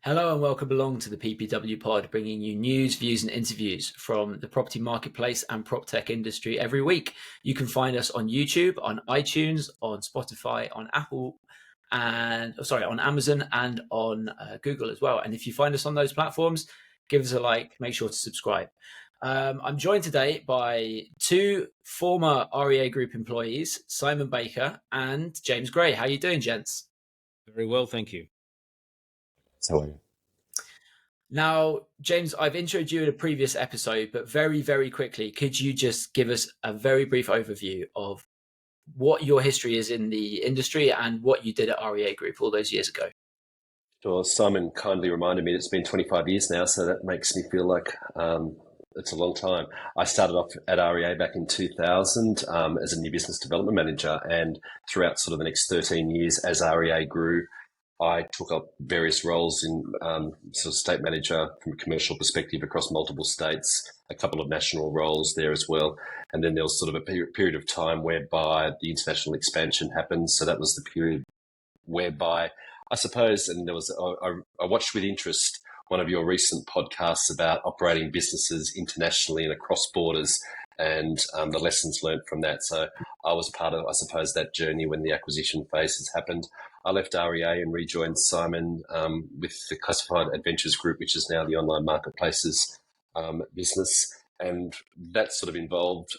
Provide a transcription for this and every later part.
Hello and welcome along to the PPW pod, bringing you news, views and interviews from the property marketplace and prop tech industry every week. You can find us on YouTube, on iTunes, on Spotify, on Apple on Amazon and on Google as well. And if you find us on those platforms, give us a like, make sure to subscribe. I'm joined today by two former REA Group employees, Simon Baker and James Gray. How are you doing, gents? Very well, thank you. How are you? Now, James, I've introed you in a previous episode, but very, very quickly, could you just give us a very brief overview of what your history is in the industry and what you did at REA Group all those years ago? Sure. Simon kindly reminded me it's been 25 years now, so that makes me feel like it's a long time. I started off at REA back in 2000 as a new business development manager, and throughout sort of the next 13 years as REA grew, I took up various roles in sort of state manager from a commercial perspective across multiple states, a couple of national roles there as well. And then there was sort of a period of time whereby the international expansion happened. So that was the period whereby I suppose, and there was, I watched with interest one of your recent podcasts about operating businesses internationally and across borders and the lessons learned from that. So I was part of, I suppose, that journey when the acquisition phases happened. I left REA and rejoined Simon with the Classified Adventures Group, which is now the online marketplaces business. And that sort of involved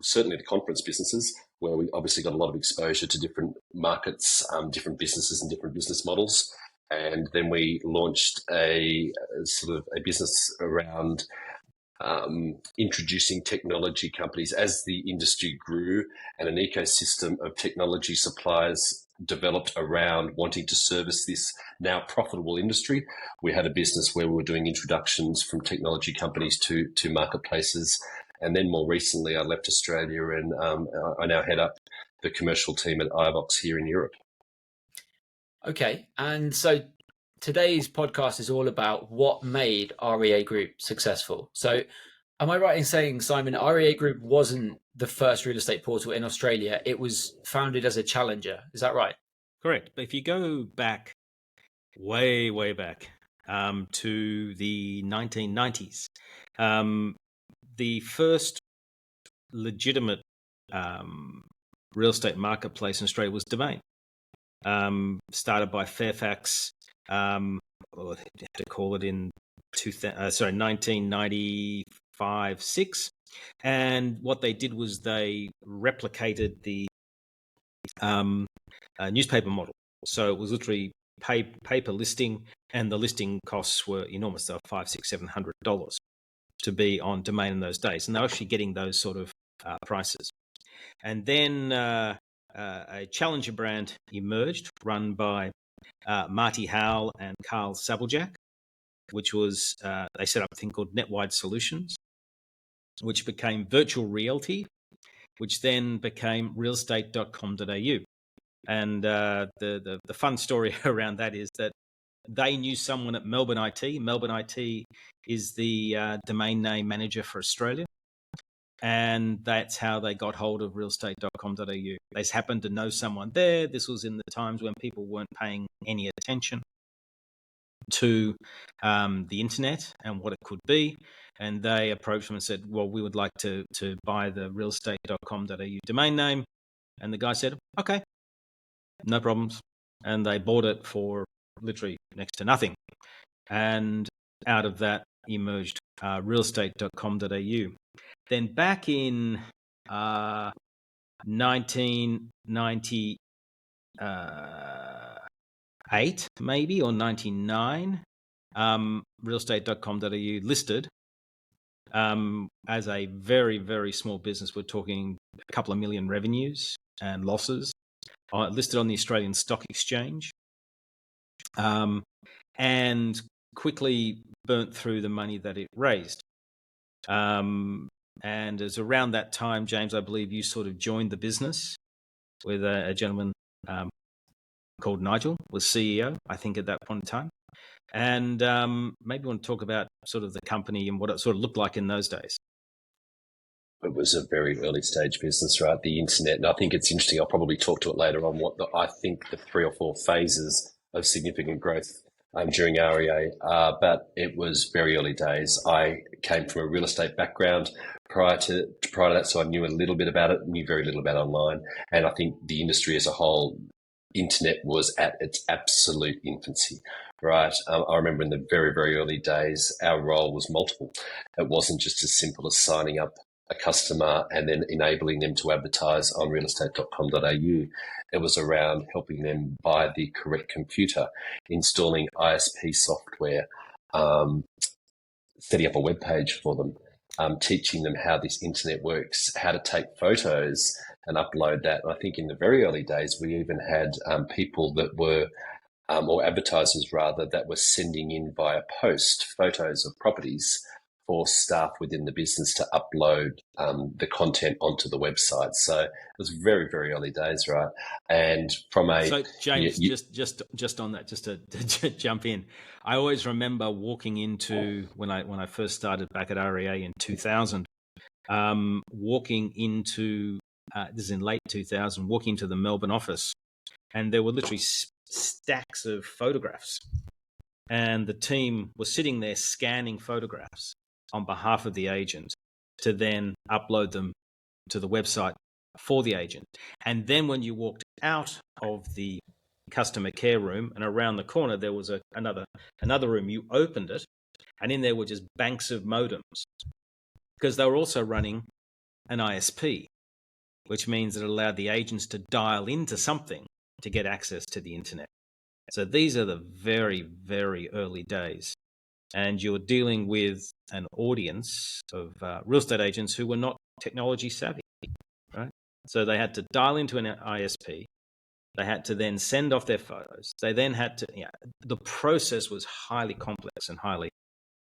certainly the conference businesses, where we obviously got a lot of exposure to different markets, different businesses and different business models. And then we launched a sort of a business around introducing technology companies as the industry grew and an ecosystem of technology suppliers developed around wanting to service this now profitable industry. We had a business where we were doing introductions from technology companies to marketplaces. And then more recently, I left Australia and I now head up the commercial team at iVox here in Europe. Okay. And so today's podcast is all about what made REA Group successful. So am I right in saying, Simon, REA Group wasn't the first real estate portal in Australia? It was founded as a challenger. Is that right? Correct. But if you go back, way back to the 1990s, the first legitimate real estate marketplace in Australia was Domain, started by Fairfax. I had to call it in 1995-6, and what they did was they replicated the newspaper model. So it was literally paper listing, and the listing costs were enormous. They were $500, $600, $700 to be on Domain in those days, and they're actually getting those sort of prices. And then a challenger brand emerged, run by Marty Howell and Carl Sabeljak, which was, they set up a thing called Netwide Solutions, which became Virtual Realty, which then became realestate.com.au. And the fun story around that is that they knew someone at Melbourne IT. Melbourne IT is the domain name manager for Australia. And that's how they got hold of realestate.com.au. They just happened to know someone there. This was in the times when people weren't paying any attention to the internet and what it could be. And they approached them and said, well, we would like to buy the realestate.com.au domain name. And the guy said, okay, no problems. And they bought it for literally next to nothing. And out of that emerged realestate.com.au. Then back in 1998, maybe, or 99, realestate.com.au listed as a very, very small business. We're talking a couple of million revenues and losses, listed on the Australian Stock Exchange, and quickly burnt through the money that it raised. And it was around that time, James, I believe you sort of joined the business with a gentleman called Nigel, was CEO, I think, at that point in time. And maybe you want to talk about sort of the company and what it sort of looked like in those days. It was a very early stage business, right? The internet. And I think it's interesting. I'll probably talk to it later on. I think the 3 or 4 phases of significant growth during REA, but it was very early days. I came from a real estate background prior to that, so I knew a little bit about it, knew very little about online, and I think the industry as a whole, internet was at its absolute infancy, right? I remember in the very, very early days, our role was multiple. It wasn't just as simple as signing up a customer and then enabling them to advertise on realestate.com.au. It was around helping them buy the correct computer, installing ISP software, setting up a web page for them, teaching them how this internet works, how to take photos and upload that. And I think in the very early days, we even had people that were, or advertisers rather, that were sending in via post photos of properties for staff within the business to upload the content onto the website. So it was very, very early days, right? And from a so James, just on that, just to jump in, I always remember walking into when I first started back at REA in 2000, walking into this is in late 2000, walking to the Melbourne office, and there were literally stacks of photographs, and the team was sitting there scanning photographs on behalf of the agent to then upload them to the website for the agent. And then when you walked out of the customer care room and around the corner, there was another room. You opened it, and in there were just banks of modems, because they were also running an ISP, which means it allowed the agents to dial into something to get access to the internet. So these are the very, very early days. And you're dealing with an audience of real estate agents who were not technology savvy, right? So they had to dial into an ISP. They had to then send off their photos. They then had to, the process was highly complex and highly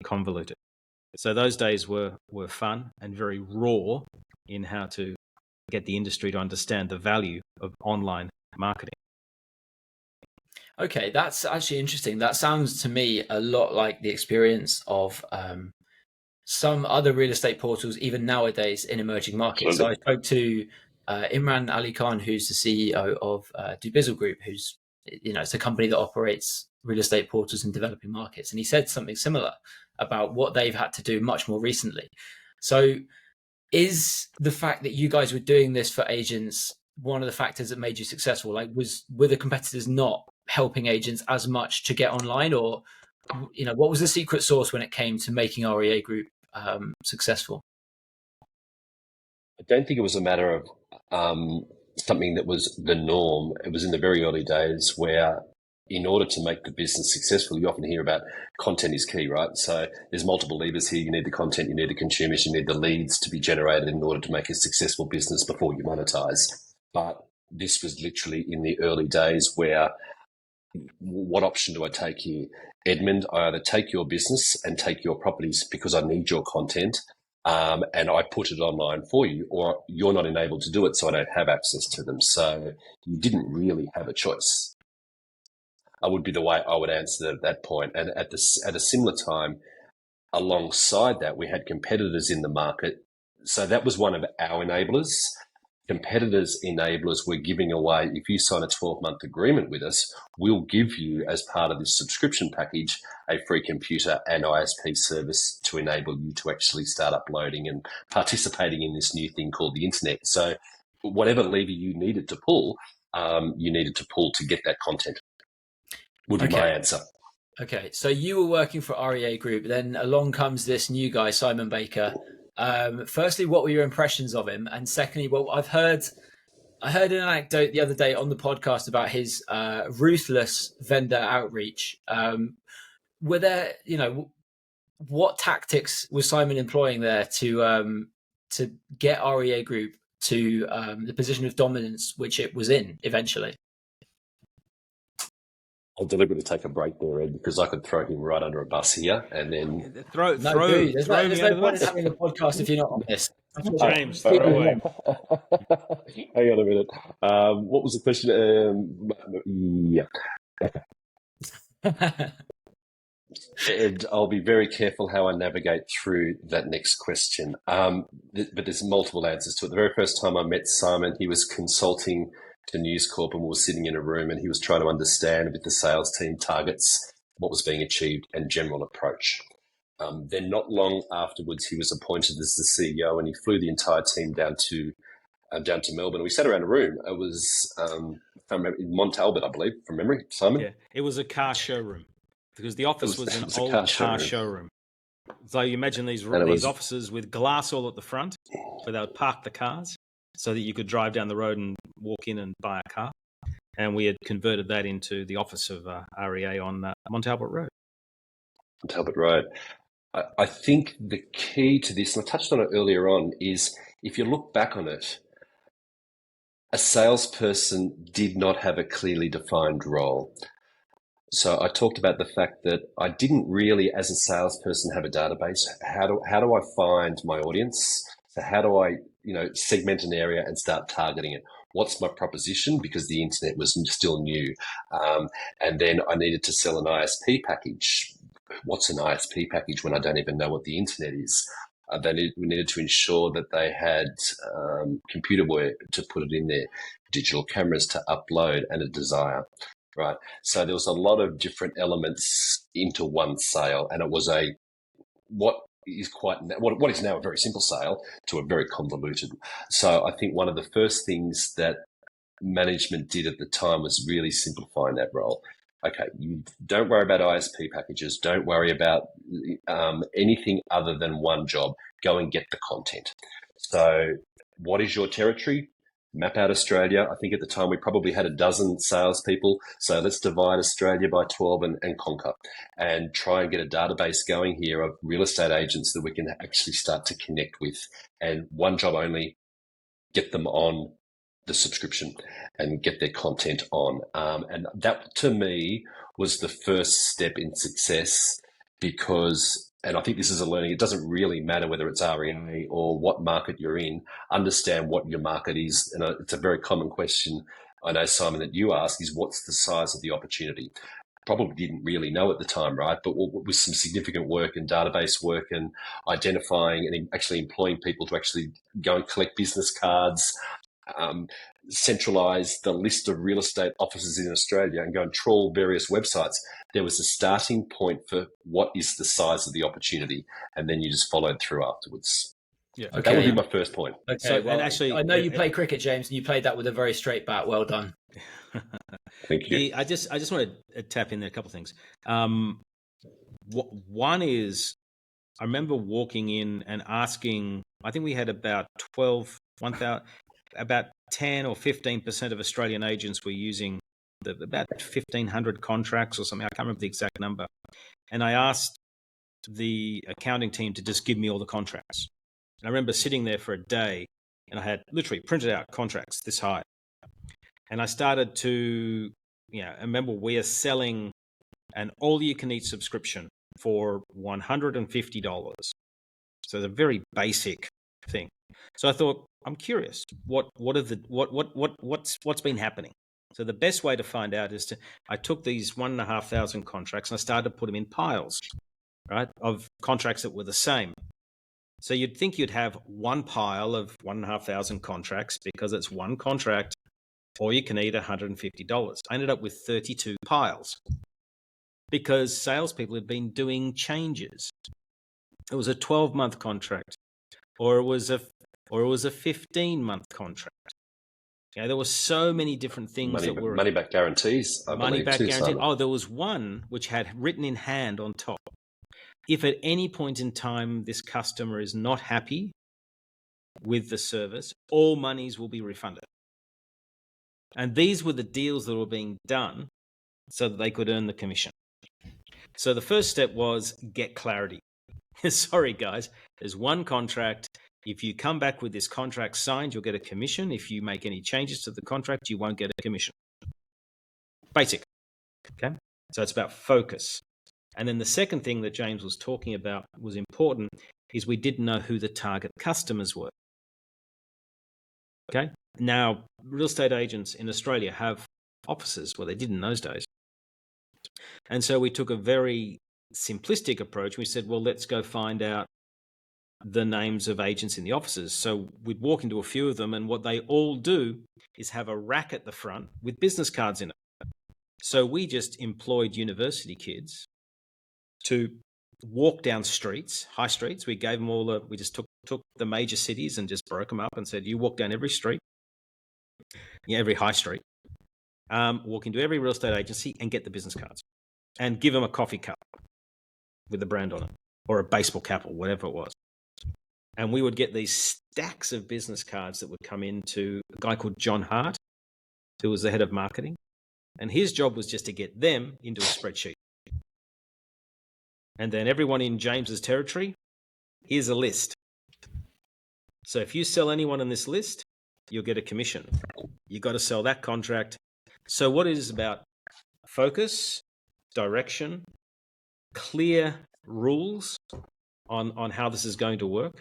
convoluted. So those days were fun and very raw in how to get the industry to understand the value of online marketing. Okay, that's actually interesting. That sounds to me a lot like the experience of some other real estate portals, even nowadays in emerging markets. So I spoke to Imran Ali Khan, who's the CEO of Dubizzle Group, who's, it's a company that operates real estate portals in developing markets. And he said something similar about what they've had to do much more recently. So is the fact that you guys were doing this for agents one of the factors that made you successful? Like, were the competitors not helping agents as much to get online, or what was the secret sauce when it came to making REA Group successful? I don't think it was a matter of something that was the norm. It was in the very early days where, in order to make the business successful, you often hear about content is key, right? So there's multiple levers here. You need the content, you need the consumers, you need the leads to be generated in order to make a successful business before you monetize. But this was literally in the early days where, what option do I take here? Edmund, I either take your business and take your properties because I need your content, and I put it online for you, or you're not enabled to do it, so I don't have access to them. So you didn't really have a choice. Would be the way I would answer it at that point. And at a similar time, alongside that, we had competitors in the market. So that was one of our enablers. Competitors' enablers were giving away, if you sign a 12-month agreement with us, we'll give you, as part of this subscription package, a free computer and ISP service to enable you to actually start uploading and participating in this new thing called the internet. So whatever lever you needed to pull to get that content, would be my answer. Okay, so you were working for REA Group, then along comes this new guy, Simon Baker. Firstly, what were your impressions of him? And secondly, well, I heard an anecdote the other day on the podcast about his ruthless vendor outreach. Were there, what tactics was Simon employing there to get REA Group to the position of dominance which it was in eventually? I'll deliberately take a break there, Ed, because I could throw him right under a bus here and then There's no point in having a podcast if you're not honest. James, throw away. Hang on a minute. What was the question? Yeah. Ed, I'll be very careful how I navigate through that next question. But there's multiple answers to it. The very first time I met Simon, he was consulting to News Corp, and we were sitting in a room and he was trying to understand with the sales team targets what was being achieved, and general approach. Then not long afterwards, he was appointed as the CEO, and he flew the entire team down to Melbourne. We sat around a room. It was, if I remember, in Mont Albert, I believe, from memory, Simon. Yeah, it was a car showroom because the office was an old car showroom. So you imagine these offices with glass all at the front where they would park the cars so that you could drive down the road and walk in and buy a car. And we had converted that into the office of REA on Mont Albert Road. Mont Albert Road. I think the key to this, and I touched on it earlier on, is if you look back on it, a salesperson did not have a clearly defined role. So I talked about the fact that I didn't really, as a salesperson, have a database. How do I find my audience? So how do I, segment an area and start targeting it? What's my proposition? Because the internet was still new. And then I needed to sell an ISP package. What's an ISP package when I don't even know what the internet is? We needed to ensure that they had computerware to put it in there, digital cameras to upload, and a desire. Right. So there was a lot of different elements into one sale, and it was what is now a very simple sale to a very convoluted. So I think one of the first things that management did at the time was really simplifying that role. Okay, you don't worry about ISP packages. Don't worry about anything other than one job. Go and get the content. So what is your territory? Map out Australia. I think at the time we probably had a dozen salespeople. So let's divide Australia by 12 and conquer, and try and get a database going here of real estate agents that we can actually start to connect with. And one job only, get them on the subscription and get their content on. And that to me was the first step in success, because, and I think this is a learning, it doesn't really matter whether it's REA or what market you're in, understand what your market is. And it's a very common question, I know, Simon, that you ask is, what's the size of the opportunity? Probably didn't really know at the time, right? But with some significant work and database work and identifying and actually employing people to actually go and collect business cards, centralize the list of real estate offices in Australia and go and trawl various websites, there was a starting point for what is the size of the opportunity, and then you just followed through afterwards. Yeah, okay. That would be my first point. Okay, so, well, and actually, I know you play cricket, James, and you played that with a very straight bat. Well done. Thank you. I just want to tap in there a couple of things. One is, I remember walking in and asking, I think we had about about 10 or 15% of Australian agents were using about 1,500 contracts or something. I can't remember the exact number. And I asked the accounting team to just give me all the contracts. And I remember sitting there for a day, and I had literally printed out contracts this high. And I started to, I remember we are selling an all-you-can-eat subscription for $150. So the very basic thing. So I thought, I'm curious, what's been happening? So the best way to find out is I took these 1,500 contracts and I started to put them in piles, right, of contracts that were the same. So you'd think you'd have one pile of 1,500 contracts because it's one contract, or you can eat $150. I ended up with 32 piles because salespeople had been doing changes. It was a 12-month contract, or it was a 15-month contract. There were so many different things that were money back guarantees. Money back guarantees. Oh, there was one which had written in hand on top, if at any point in time this customer is not happy with the service, all monies will be refunded. And these were the deals that were being done so that they could earn the commission. So the first step was get clarity. Sorry, guys, there's one contract. If you come back with this contract signed, you'll get a commission. If you make any changes to the contract, you won't get a commission. Basic. Okay. So it's about focus. And then the second thing that James was talking about was important is we didn't know who the target customers were. Okay. Now, real estate agents in Australia have offices. Well, they did in those days. And so we took a very simplistic approach. We said, well, let's go find out the names of agents in the offices. So we'd walk into a few of them, and what they all do is have a rack at the front with business cards in it. So we just employed university kids to walk down streets, high streets. We gave them we just took the major cities and just broke them up and said, you walk down every street, every high street, walk into every real estate agency and get the business cards and give them a coffee cup with the brand on it or a baseball cap or whatever it was. And we would get these stacks of business cards that would come into a guy called John Hart, who was the head of marketing. And his job was just to get them into a spreadsheet. And then everyone in James's territory, here's a list. So if you sell anyone on this list, you'll get a commission. You got to sell that contract. So what it is about focus, direction, clear rules on how this is going to work,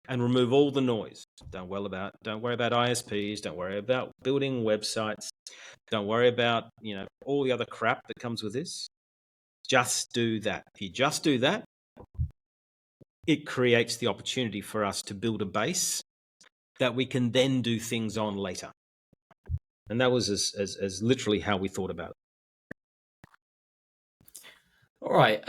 and remove all the noise. Don't worry about ISPs. Don't worry about building websites. Don't worry about all the other crap that comes with this. Just do that. If you just do that, it creates the opportunity for us to build a base that we can then do things on later. And that was as literally how we thought about it. All right.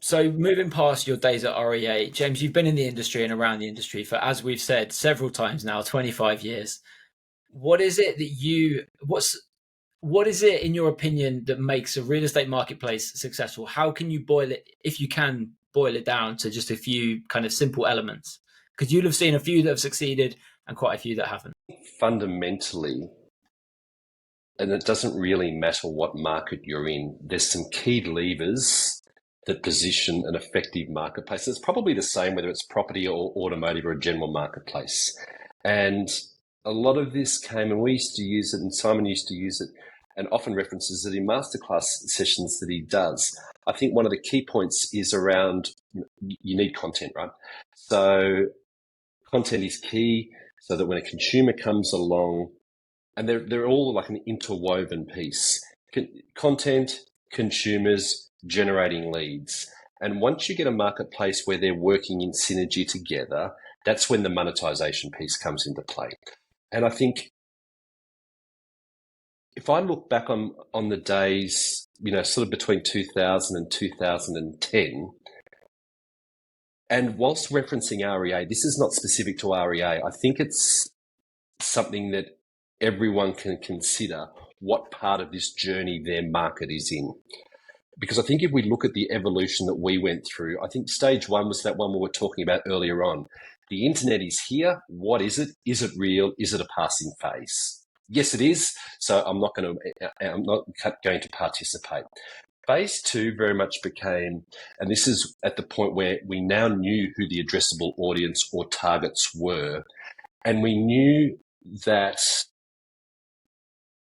So moving past your days at REA, James, you've been in the industry and around the industry for, as we've said several times now, 25 years. What is it what is it in your opinion that makes a real estate marketplace successful? How can you boil it, if you can boil it down to just a few kind of simple elements? Because you'll have seen a few that have succeeded and quite a few that haven't. Fundamentally, and it doesn't really matter what market you're in, there's some key levers that position an effective marketplace. It's probably the same whether it's property or automotive or a general marketplace. And a lot of this came, and we used to use it, and Simon used to use it, and often references it in masterclass sessions that he does. I think one of the key points is around you need content, right? So content is key so that when a consumer comes along, and they're all like an interwoven piece. Content, consumers, generating leads. And once you get a marketplace where they're working in synergy together, that's when the monetization piece comes into play. And I think if I look back on the days, sort of between 2000 and 2010, and whilst referencing REA, this is not specific to REA. I think it's something that everyone can consider what part of this journey their market is in. Because I think if we look at the evolution that we went through, I think stage one was that one we were talking about earlier on. The internet is here. What is it? Is it real? Is it a passing phase? Yes, it is. So I'm not going to participate. Phase two very much became, and this is at the point where we now knew who the addressable audience or targets were, and we knew that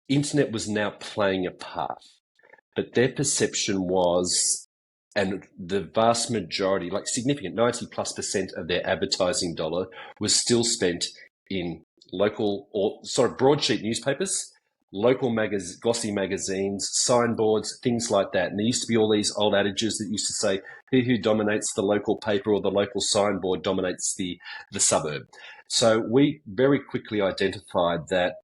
internet was now playing a part. But their perception was, and the vast majority, like significant 90+% of their advertising dollar was still spent in local or broadsheet newspapers, local glossy magazines, signboards, things like that. And there used to be all these old adages that used to say, he who dominates the local paper or the local signboard dominates the suburb. So we very quickly identified that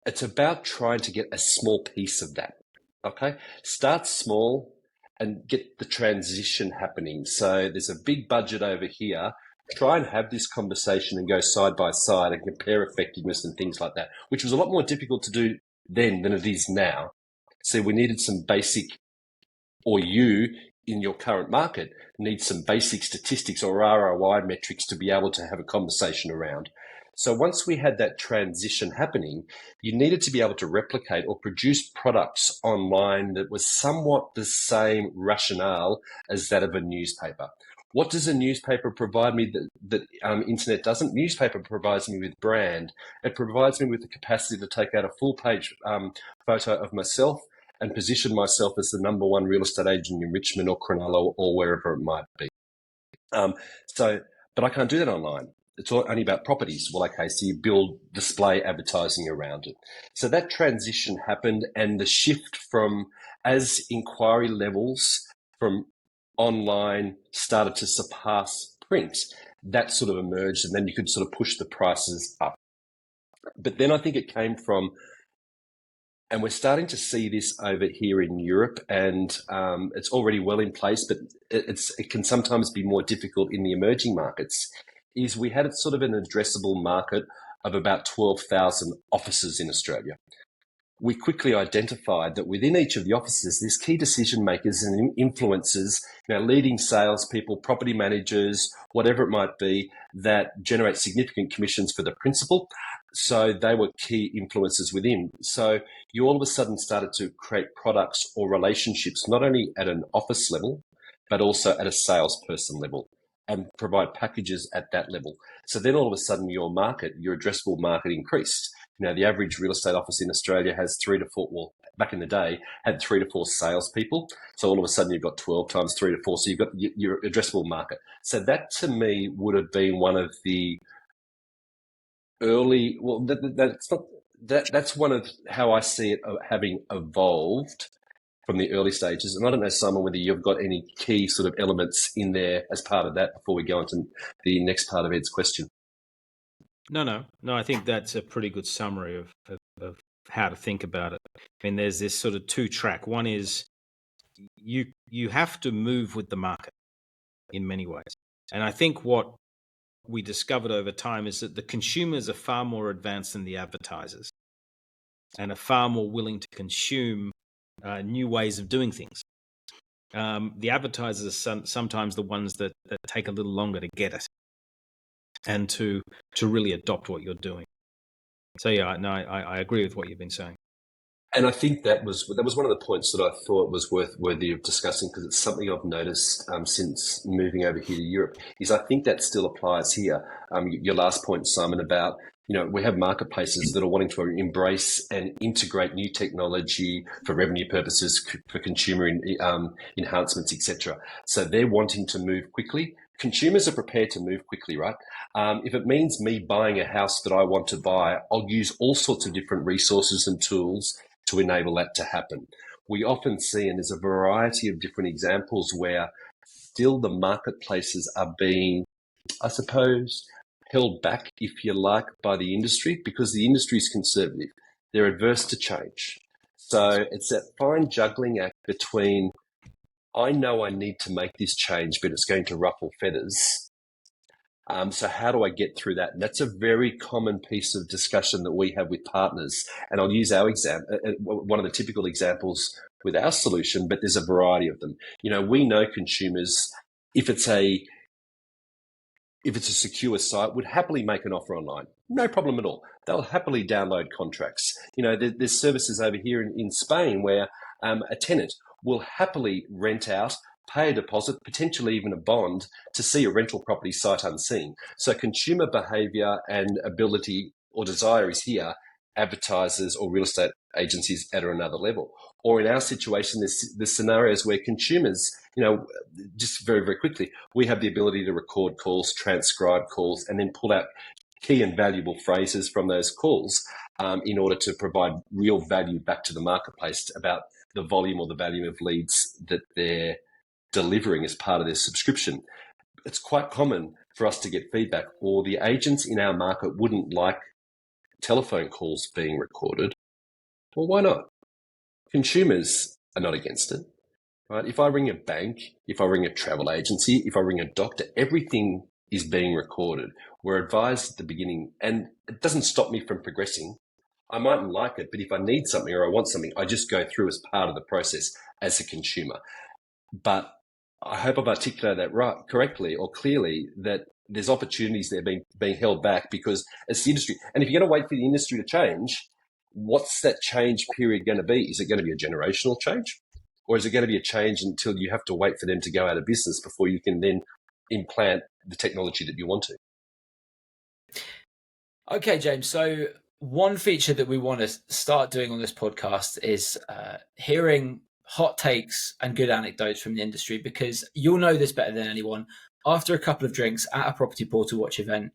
it's about trying to get a small piece of that, okay? Start small and get the transition happening. So there's a big budget over here. Try and have this conversation and go side by side and compare effectiveness and things like that, which was a lot more difficult to do then than it is now. So we needed some basic, or you in your current market need some basic statistics or ROI metrics to be able to have a conversation around. So once we had that transition happening, you needed to be able to replicate or produce products online that was somewhat the same rationale as that of a newspaper. What does a newspaper provide me that internet doesn't? Newspaper provides me with brand. It provides me with the capacity to take out a full page photo of myself and position myself as the number one real estate agent in Richmond or Cronulla or wherever it might be. But I can't do that online. It's only about properties. Well, okay, so you build display advertising around it. So that transition happened, and the shift from, as inquiry levels from online started to surpass print, that sort of emerged, and then you could sort of push the prices up. But then I think it came from And we're starting to see this over here in Europe, and it's already well in place, but it can sometimes be more difficult in the emerging markets. Is we had sort of an addressable market of about 12,000 offices in Australia. We quickly identified that within each of the offices, there's key decision makers and influencers, leading salespeople, property managers, whatever it might be, that generate significant commissions for the principal. So they were key influencers within. So you all of a sudden started to create products or relationships, not only at an office level, but also at a salesperson level, and provide packages at that level. So then all of a sudden your addressable market increased. The average real estate office in Australia has 3 to 4, well, back in the day, had 3 to 4 salespeople. So all of a sudden you've got 12 times 3 to 4. So you've got your addressable market. So that to me would have been one of the early, well, that's one of how I see it having evolved from the early stages. And I don't know, Simon, whether you've got any key sort of elements in there as part of that before we go on to the next part of Ed's question. No. I think that's a pretty good summary of how to think about it. I mean, there's this sort of two track. One is you have to move with the market in many ways. And I think what we discovered over time is that the consumers are far more advanced than the advertisers and are far more willing to consume new ways of doing things. The advertisers are sometimes the ones that take a little longer to get it and to really adopt what you're doing. So yeah, no, I agree with what you've been saying. And I think that was one of the points that I thought was worthy of discussing, because it's something I've noticed since moving over here to Europe. Is I think that still applies here. Your last point, Simon, about we have marketplaces that are wanting to embrace and integrate new technology for revenue purposes, for consumer enhancements, etc. So they're wanting to move quickly. Consumers are prepared to move quickly, right? If it means me buying a house that I want to buy, I'll use all sorts of different resources and tools to enable that to happen. We often see, and there's a variety of different examples where still the marketplaces are being, I suppose, held back, if you like, by the industry, because the industry is conservative. They're adverse to change. So it's that fine juggling act between, I know I need to make this change, but it's going to ruffle feathers. So how do I get through that? And that's a very common piece of discussion that we have with partners. And I'll use our example, one of the typical examples with our solution, but there's a variety of them. We know consumers, if it's a secure site, would happily make an offer online. No problem at all. They'll happily download contracts. There's services over here in Spain where a tenant will happily rent out, pay a deposit, potentially even a bond, to see a rental property sight unseen. So consumer behaviour and ability or desire is here. Advertisers or real estate agencies at another level. Or in our situation, there's scenarios where consumers, just very, very quickly, we have the ability to record calls, transcribe calls, and then pull out key and valuable phrases from those calls in order to provide real value back to the marketplace about the volume or the value of leads that they're delivering as part of their subscription. It's quite common for us to get feedback, or the agents in our market wouldn't like telephone calls being recorded. Well, why not? Consumers are not against it, right? If I ring a bank, if I ring a travel agency, if I ring a doctor, everything is being recorded. We're advised at the beginning, and it doesn't stop me from progressing. I mightn't like it, but if I need something or I want something, I just go through as part of the process as a consumer. But I hope I've articulated that correctly or clearly, that there's opportunities there being held back because it's the industry. And if you're going to wait for the industry to change, what's that change period going to be? Is it going to be a generational change? Or is it going to be a change until you have to wait for them to go out of business before you can then implant the technology that you want to? Okay, James. So one feature that we want to start doing on this podcast is hearing hot takes and good anecdotes from the industry, because you'll know this better than anyone. After a couple of drinks at a Property Portal Watch event,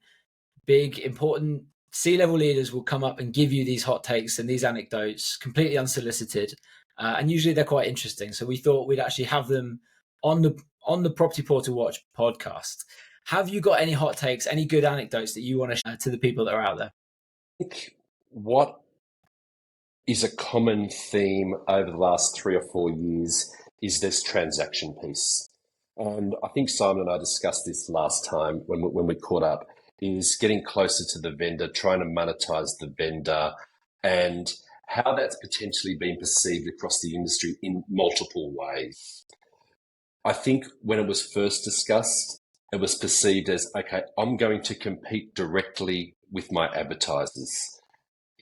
big, important C-level leaders will come up and give you these hot takes and these anecdotes completely unsolicited. And usually they're quite interesting. So we thought we'd actually have them on the Property Portal Watch podcast. Have you got any hot takes, any good anecdotes that you want to share to the people that are out there? I think what is a common theme over the last 3 or 4 years is this transaction piece. And I think Simon and I discussed this last time when we caught up, is getting closer to the vendor, trying to monetize the vendor, and how that's potentially been perceived across the industry in multiple ways. I think when it was first discussed, it was perceived as, okay, I'm going to compete directly with my advertisers.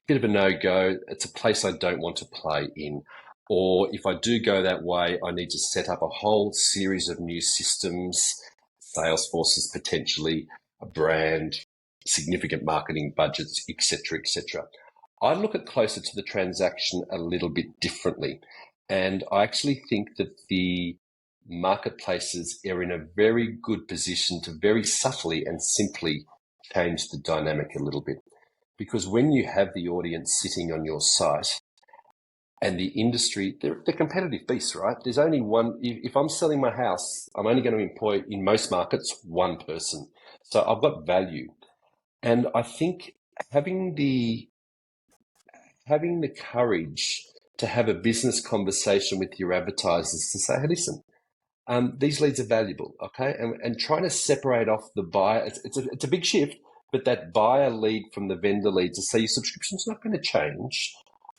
Bit of a no-go. It's a place I don't want to play in. Or if I do go that way, I need to set up a whole series of new systems, sales forces potentially, a brand, significant marketing budgets, etc., etc. I look at closer to the transaction a little bit differently. And I actually think that the marketplaces are in a very good position to very subtly and simply change the dynamic a little bit. Because when you have the audience sitting on your site and the industry, they're competitive beasts, right? There's only one. If I'm selling my house, I'm only going to employ, in most markets, one person. So I've got value. And I think having the courage to have a business conversation with your advertisers to say, hey, listen, these leads are valuable, okay? And trying to separate off the buyer, it's a big shift, but that buyer lead from the vendor lead to say your subscription's not going to change.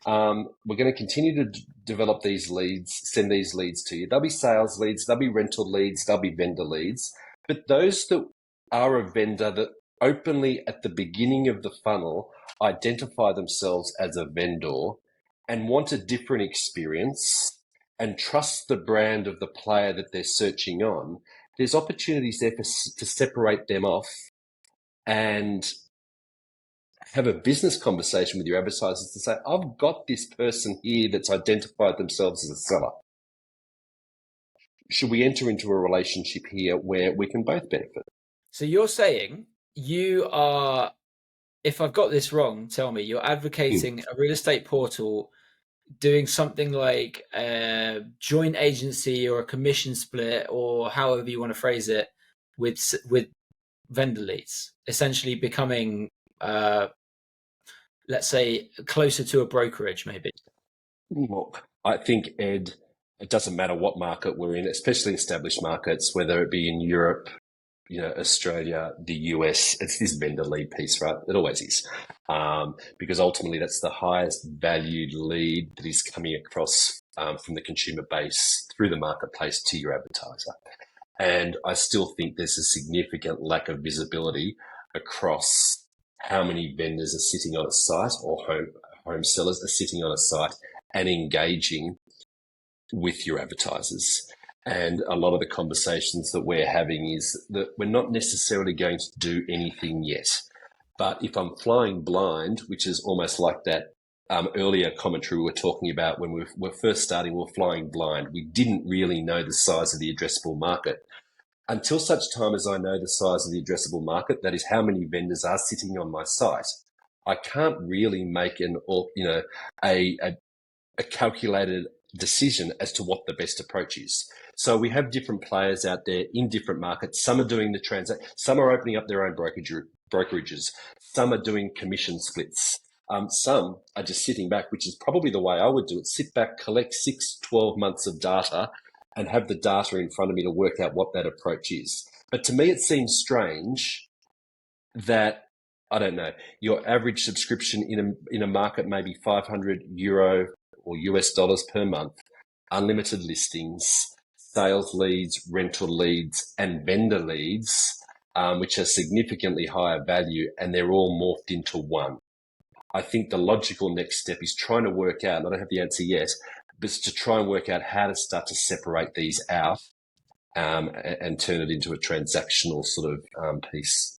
We're going to continue to develop these leads, send these leads to you. There'll be sales leads, there'll be rental leads, there'll be vendor leads. But those that are a vendor that openly at the beginning of the funnel identify themselves as a vendor and want a different experience and trust the brand of the player that they're searching on, there's opportunities there to separate them off and have a business conversation with your advertisers to say, I've got this person here that's identified themselves as a seller. Should we enter into a relationship here where we can both benefit? So you're saying you are, if I've got this wrong, tell me, you're advocating a real estate portal doing something like a joint agency or a commission split, or however you want to phrase it, with vendor leads, essentially becoming, let's say, closer to a brokerage, maybe. Well, I think, Ed, it doesn't matter what market we're in, especially established markets, whether it be in Europe, Australia, the US, it's this vendor lead piece, right? It always is. Because ultimately that's the highest valued lead that is coming across from the consumer base through the marketplace to your advertiser. And I still think there's a significant lack of visibility across how many vendors are sitting on a site or home sellers are sitting on a site and engaging with your advertisers. And a lot of the conversations that we're having is that we're not necessarily going to do anything yet. But if I'm flying blind, which is almost like that earlier commentary we were talking about when we were first starting, we were flying blind. We didn't really know the size of the addressable market. Until such time as I know the size of the addressable market, that is how many vendors are sitting on my site, I can't really make a calculated decision as to what the best approach is. So we have different players out there in different markets. Some are doing the transact. Some are opening up their own brokerages. Some are doing commission splits. Some are just sitting back, which is probably the way I would do it. Sit back, collect 6-12 months of data and have the data in front of me to work out what that approach is. But to me, it seems strange that, I don't know, your average subscription in a market may be €500 or US dollars per month, unlimited listings, sales leads, rental leads, and vendor leads, which are significantly higher value, and they're all morphed into one. I think the logical next step is trying to work out, and I don't have the answer yet, but it's to try and work out how to start to separate these out and turn it into a transactional sort of piece.